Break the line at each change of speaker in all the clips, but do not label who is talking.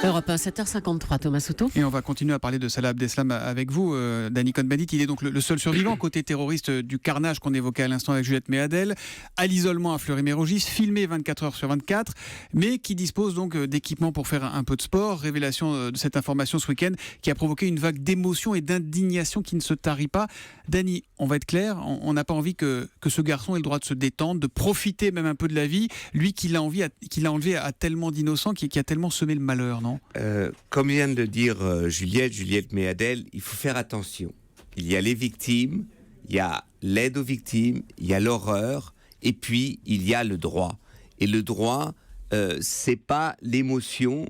Europe 1, 7h53, Thomas Souto.
Et on va continuer à parler de Salah Abdeslam avec vous, Danny Cohn-Bendit. Il est donc le seul survivant côté terroriste du carnage qu'on évoquait à l'instant avec Juliette Méadel, à l'isolement à Fleury-Mérogis, filmé 24 heures sur 24, mais qui dispose donc d'équipements pour faire un peu de sport. Révélation de cette information ce week-end qui a provoqué une vague d'émotion et d'indignation qui ne se tarit pas. Danny, on va être clair, on n'a pas envie que ce garçon ait le droit de se détendre, de profiter même un peu de la vie, lui qui l'a enlevé à tellement d'innocents, qui a tellement semé le malheur, non ?
Comme vient de le dire Juliette Méadel, il faut faire attention. Il y a les victimes, il y a l'aide aux victimes, il y a l'horreur, et puis il y a le droit. Et le droit, c'est pas l'émotion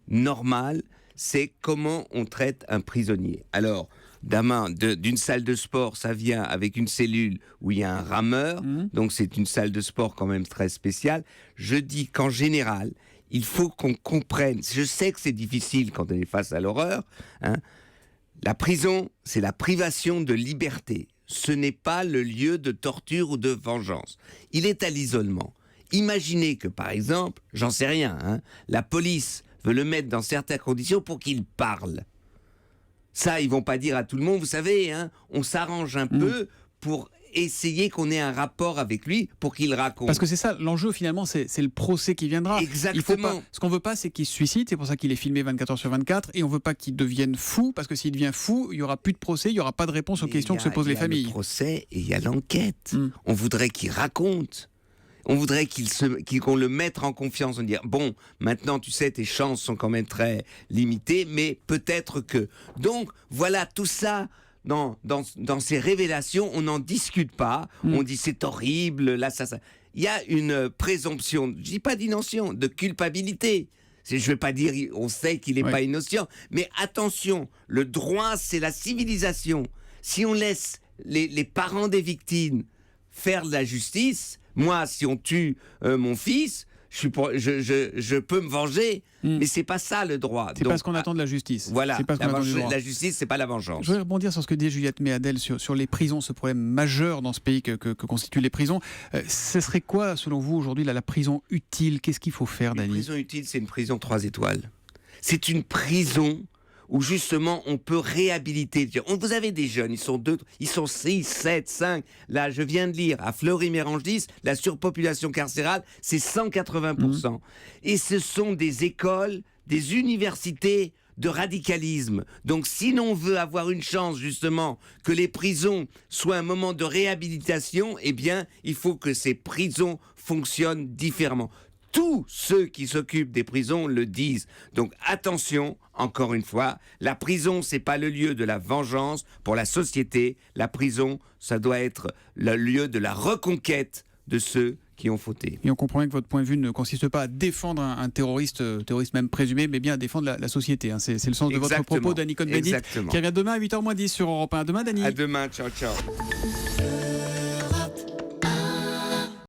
normale, c'est comment on traite un prisonnier. Alors, d'une salle de sport, ça vient avec une cellule où il y a un rameur, donc c'est une salle de sport quand même très spéciale. Je dis qu'en général, il faut qu'on comprenne, je sais que c'est difficile quand on est face à l'horreur, la prison, c'est la privation de liberté. Ce n'est pas le lieu de torture ou de vengeance. Il est à l'isolement. Imaginez que, par exemple, j'en sais rien, la police veut le mettre dans certaines conditions pour qu'il parle. Ça, ils vont pas dire à tout le monde, vous savez, on s'arrange un peu pour essayer qu'on ait un rapport avec lui pour qu'il raconte.
Parce que c'est ça, l'enjeu finalement, c'est le procès qui viendra.
Exactement.
Ce qu'on veut pas, c'est qu'il se suicide, c'est pour ça qu'il est filmé 24 heures sur 24, et on veut pas qu'il devienne fou, parce que s'il devient fú, il y aura plus de procès, il y aura pas de réponse aux questions que se posent les familles.
Il y a le procès et il y a l'enquête. On voudrait qu'il raconte. On voudrait qu'on le mette en confiance, on dire bon, maintenant tu sais tes chances sont quand même très limitées, mais peut-être que. Donc voilà, tout ça dans ces révélations, on n'en discute pas. On dit c'est horrible, là ça. Il y a une présomption, je dis pas d'innocence, de culpabilité. Je ne vais pas dire on sait qu'il n'est pas innocent, mais attention, le droit c'est la civilisation. Si on laisse les parents des victimes faire de la justice. Moi, si on tue mon fils, je peux me venger, mais c'est pas ça le droit.
C'est pas ce qu'on attend de la justice.
Voilà, la justice, c'est pas la vengeance.
Je voudrais rebondir sur ce que dit Juliette Méadel sur les prisons, ce problème majeur dans ce pays que constituent les prisons. Ce serait quoi, selon vous, aujourd'hui, la prison utile ? Qu'est-ce qu'il faut faire, Dany ?
Une prison utile, c'est une prison 3 étoiles. C'est une prison où justement on peut réhabiliter. Vous avez des jeunes, ils sont 6, 7, 5. Là, je viens de lire, à Fleury-Mérogis, la surpopulation carcérale, c'est 180%. Et ce sont des écoles, des universités de radicalisme. Donc, si l'on veut avoir une chance, justement, que les prisons soient un moment de réhabilitation, eh bien, il faut que ces prisons fonctionnent différemment. Tous ceux qui s'occupent des prisons le disent. Donc attention, encore une fois, la prison, c'est pas le lieu de la vengeance pour la société. La prison, ça doit être le lieu de la reconquête de ceux qui ont fauté.
Et on comprend bien que votre point de vue ne consiste pas à défendre un terroriste même présumé, mais bien à défendre la société. C'est le sens de votre propos, Danny Cohn-Bendit, qui revient demain à 8h moins 10 sur Europe 1. À demain, Danny.
À demain, ciao, ciao.